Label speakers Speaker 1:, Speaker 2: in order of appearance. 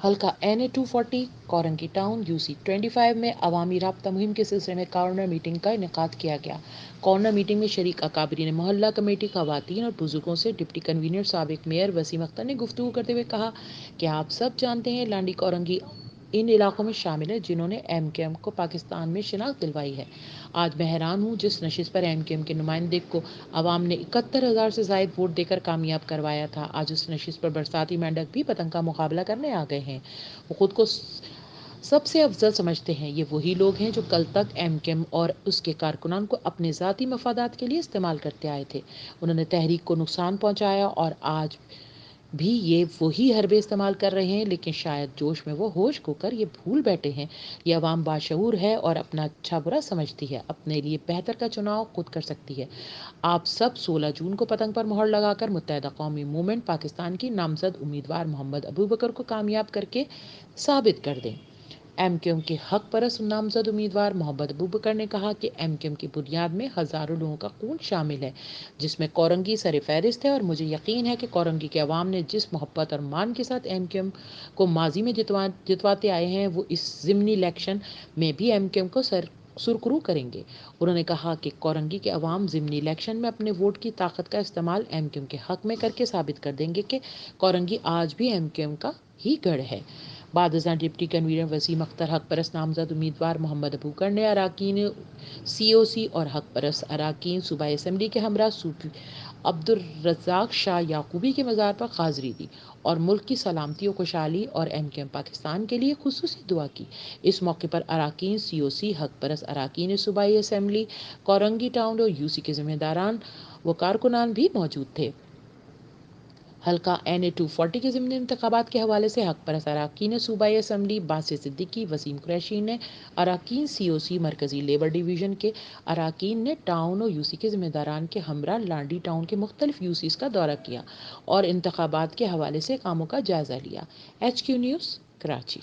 Speaker 1: حلقہ NA 240 Korangi town UC 25 میں عوامی رابطہ مہم کے سلسلے میں کارنر میٹنگ کا انعقاد کیا گیا۔ کارنر میٹنگ میں شریک اکابرین محلہ کمیٹی، خواتین اور بزرگوں سے ڈپٹی کنوینر سابق میئر وسیم اختر نے گفتگو کرتے ہوئے کہا کہ آپ سب جانتے ہیں لانڈی کورنگی ان علاقوں میں شامل ہے جنہوں نے MKM کو پاکستان میں شناخت دلوائی ہے۔ آج میں حیران ہوں جس نشست پر MKM کے نمائندے کو عوام نے 71,000 سے زائد ووٹ دے کر کامیاب کروایا تھا، آج اس نشست پر برساتی مینڈک بھی پتنگ کا مقابلہ کرنے آ گئے ہیں۔ وہ خود کو سب سے افضل سمجھتے ہیں۔ یہ وہی لوگ ہیں جو کل تک MKM اور اس کے کارکنان کو اپنے ذاتی مفادات کے لیے استعمال کرتے آئے تھے۔ انہوں نے تحریک کو نقصان پہنچایا اور آج بھی یہ وہی حربے استعمال کر رہے ہیں، لیکن شاید جوش میں وہ ہوش کھو کر یہ بھول بیٹھے ہیں یہ عوام باشعور ہے اور اپنا اچھا برا سمجھتی ہے، اپنے لیے بہتر کا چناؤ خود کر سکتی ہے۔ آپ سب 16 جون کو پتنگ پر مہر لگا کر متحدہ قومی موومنٹ پاکستان کی نامزد امیدوار محمد ابوبکر کو کامیاب کر کے ثابت کر دیں۔ MKM کے حق پرست نامزد امیدوار محمد ابوبکر نے کہا کہ MKM کی بنیاد میں ہزاروں لوگوں کا خون شامل ہے، جس میں کورنگی سر فہرست ہے، اور مجھے یقین ہے کہ کورنگی کے عوام نے جس محبت اور مان کے ساتھ MKM کو ماضی میں جتواتے آئے ہیں وہ اس ضمنی الیکشن میں بھی MKM کو سرخرو کریں گے۔ انہوں نے کہا کہ کورنگی کے عوام ضمنی الیکشن میں اپنے ووٹ کی طاقت کا استعمال MKM کے حق میں کر کے ثابت کر دیں گے کہ کورنگی آج بھی MKM کا ہی گڑھ ہے۔ بعد ازاں ڈپٹی کنوینر وسیم اختر، حق پرست نامزد امیدوار محمد ابوبکر نے اراکین COC اور حق پرست اراکین صوبائی اسمبلی کے ہمراہ صوفی عبدالرزاق شاہ یعقوبی کے مزار پر حاضری دی اور ملک کی سلامتی و خوشحالی اور MKM پاکستان کے لیے خصوصی دعا کی۔ اس موقع پر اراکین COC، حق پرست اراکین صوبائی اسمبلی کورنگی ٹاؤن اور UC کے ذمہ داران و کارکنان بھی موجود تھے۔ حلقہ NA 240 کے ضمنی انتخابات کے حوالے سے حق پرست اراکین صوبائی اسمبلی باسط صدیقی، وسیم قریشی نے اراکین COC مرکزی لیبر ڈویژن کے اراکین نے ٹاؤن اور UC کے ذمہ داران کے ہمراہ لانڈی ٹاؤن کے مختلف UCs کا دورہ کیا اور انتخابات کے حوالے سے کاموں کا جائزہ لیا۔ HQ news, Karachi.